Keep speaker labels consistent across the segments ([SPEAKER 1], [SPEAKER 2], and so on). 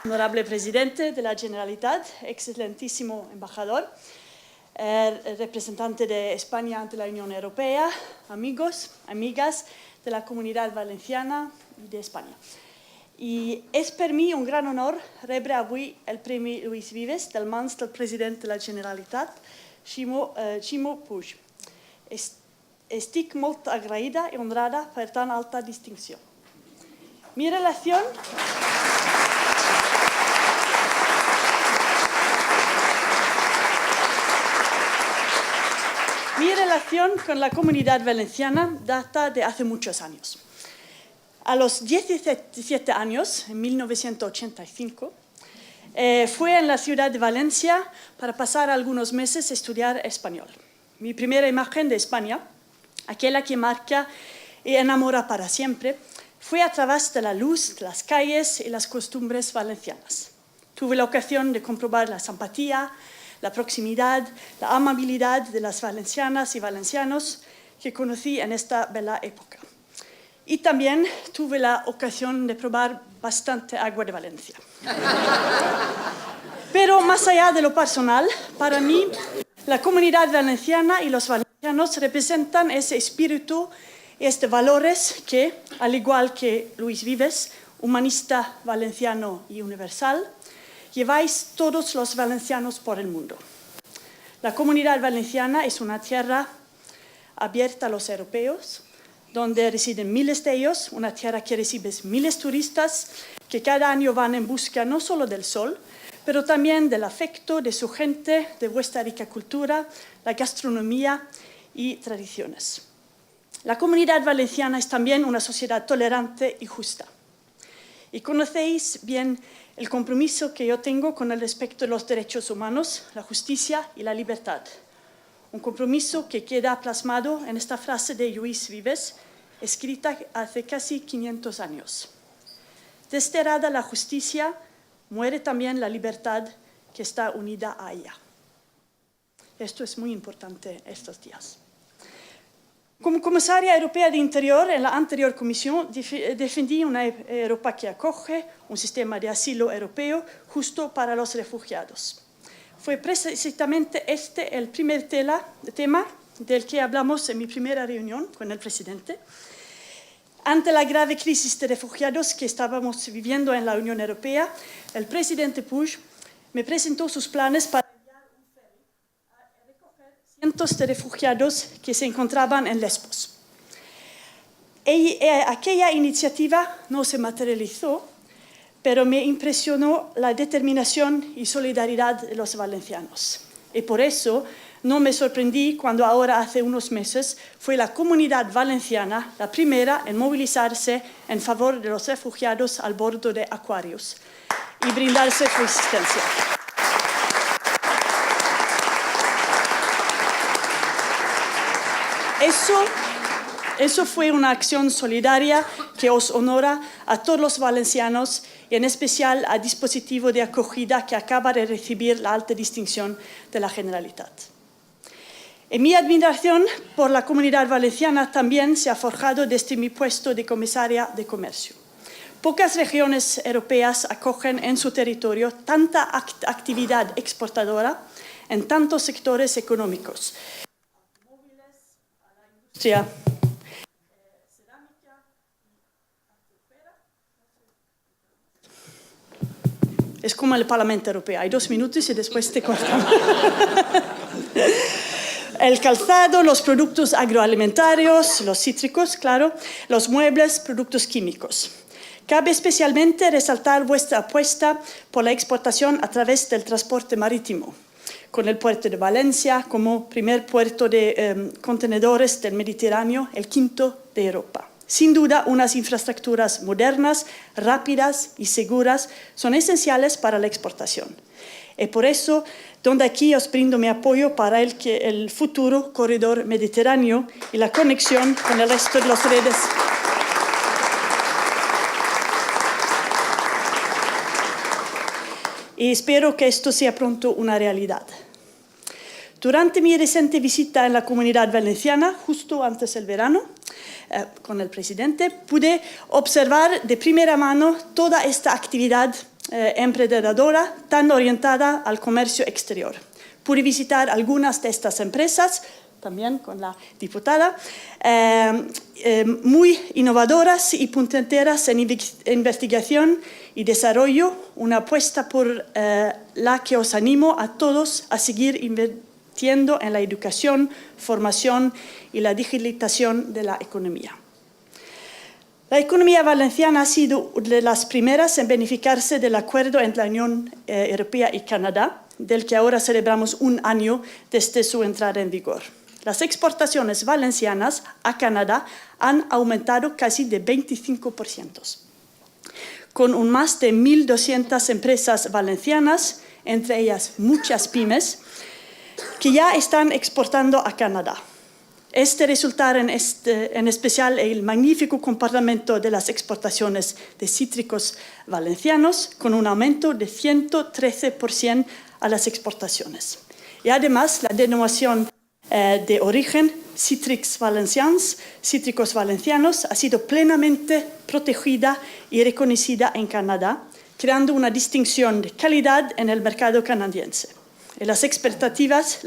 [SPEAKER 1] Honorable Presidente de la Generalitat, excelentísimo embajador, representante de España ante la Unión Europea, amigos, amigas de la Comunidad Valenciana y de España. I és per mi un gran honor rebre avui el Premi Lluís Vives del mans del president de la Generalitat, Ximo Puig. Estic molt agraïda i honrada per tan alta distinció. Mi relación con la Comunidad Valenciana data de hace muchos años. A los 17 años, en 1985, fui en la ciudad de Valencia para pasar algunos meses a estudiar español. Mi primera imagen de España, aquella que marca y enamora para siempre, fue a través de la luz, de las calles y las costumbres valencianas. Tuve la ocasión de comprobar la simpatía, la proximidad, la amabilidad de las valencianas y valencianos que conocí en esta bella época. Y también tuve la ocasión de probar bastante agua de Valencia. Pero más allá de lo personal, para mí, la Comunidad Valenciana y los valencianos representan ese espíritu y estos valores que, al igual que Lluís Vives, humanista valenciano y universal, lleváis todos los valencianos por el mundo. La Comunidad Valenciana es una tierra abierta a los europeos, donde residen miles de ellos, una tierra que recibe miles de turistas que cada año van en busca no solo del sol, pero también del afecto de su gente, de vuestra rica cultura, la gastronomía y tradiciones. La Comunidad Valenciana es también una sociedad tolerante y justa. Y conocéis bien el compromiso que yo tengo con el respeto de los derechos humanos, la justicia y la libertad. Un compromiso que queda plasmado en esta frase de Lluís Vives, escrita hace casi 500 años. Desterrada la justicia, muere también la libertad que está unida a ella. Esto es muy importante estos días. Como comisaria europea de Interior, en la anterior comisión defendí una Europa que acoge, un sistema de asilo europeo justo para los refugiados. Fue precisamente este el primer tema del que hablamos en mi primera reunión con el presidente. Ante la grave crisis de refugiados que estábamos viviendo en la Unión Europea, el presidente Puig me presentó sus planes para enviar un ferry a recoger cientos de refugiados que se encontraban en Lesbos. Aquella iniciativa no se materializó, pero me impresionó la determinación y solidaridad de los valencianos. Y por eso no me sorprendí cuando ahora, hace unos meses, fue la Comunidad Valenciana la primera en movilizarse en favor de los refugiados al bordo de Aquarius y brindarse su asistencia. Eso fue una acción solidaria que os honora a todos los valencianos y en especial al dispositivo de acogida que acaba de recibir la alta distinción de la Generalitat. Y mi admiración por la Comunidad Valenciana también se ha forjado desde mi puesto de comisaria de Comercio. Pocas regiones europeas acogen en su territorio tanta actividad exportadora en tantos sectores económicos. Móviles, a la industria cerámica y es como el Parlamento Europeo, hay 2 minutos y después te cortamos. El calzado, los productos agroalimentarios, los cítricos, claro, los muebles, productos químicos. Cabe especialmente resaltar vuestra apuesta por la exportación a través del transporte marítimo, con el puerto de Valencia como primer puerto de contenedores del Mediterráneo, el 5º de Europa. Sin duda, unas infraestructuras modernas, rápidas y seguras son esenciales para la exportación. Y por eso, donde aquí os brindo mi apoyo para el futuro corredor mediterráneo y la conexión con el resto de las redes. Y espero que esto sea pronto una realidad. Durante mi reciente visita en la Comunidad Valenciana, justo antes del verano, con el presidente, pude observar de primera mano toda esta actividad emprendedora tan orientada al comercio exterior. Pude visitar algunas de estas empresas, también con la diputada, muy innovadoras y punteras en investigación y desarrollo, una apuesta por la que os animo a todos a seguir invirtiendo en la educación, formación y la digitalización de la economía. La economía valenciana ha sido de las primeras en beneficiarse del acuerdo entre la Unión Europea y Canadá, del que ahora celebramos un año desde su entrada en vigor. Las exportaciones valencianas a Canadá han aumentado casi de 25%, con más de 1.200 empresas valencianas, entre ellas muchas pymes, que ya están exportando a Canadá. Resulta en especial el magnífico comportamiento de las exportaciones de cítricos valencianos, con un aumento de 113% a las exportaciones. Y además, la denominación de origen Citrix Valencians, cítricos valencianos, ha sido plenamente protegida y reconocida en Canadá, creando una distinción de calidad en el mercado canadiense. Y las expectativas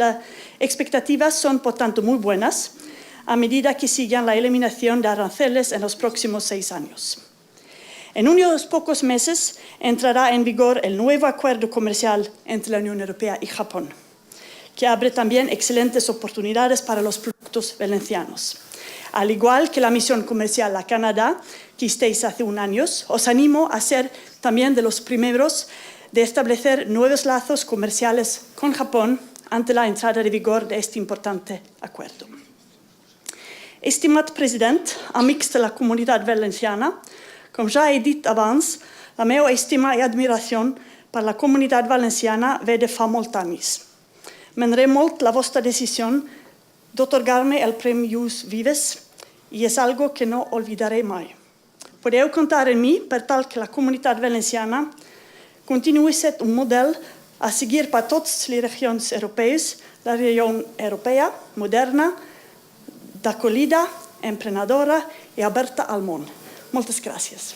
[SPEAKER 1] son, por tanto, muy buenas a medida que sigan la eliminación de aranceles en los próximos 6 años. En unos pocos meses entrará en vigor el nuevo acuerdo comercial entre la Unión Europea y Japón, que abre también excelentes oportunidades para los productos valencianos. Al igual que la misión comercial a Canadá que hicisteis hace un año, os animo a ser también de los primeros de establecer nuevos lazos comerciales con Japón ante la entrada en vigor de este importante acuerdo. Estimat president, amics de la comunitat valenciana, com ja he dit abans, la meva estima i admiració per la comunitat valenciana ve de fa molts anys. M'agrada molt la vostra decisió d'otorgar-me el Premi Lluís Vives i és algo que no olvidaré mai. Podeu comptar en mi per tal que la comunitat valenciana continue sent un model a seguir per totes les regions europees, la regió europea moderna, d'acollida, emprenedora i oberta al món. Moltes gràcies.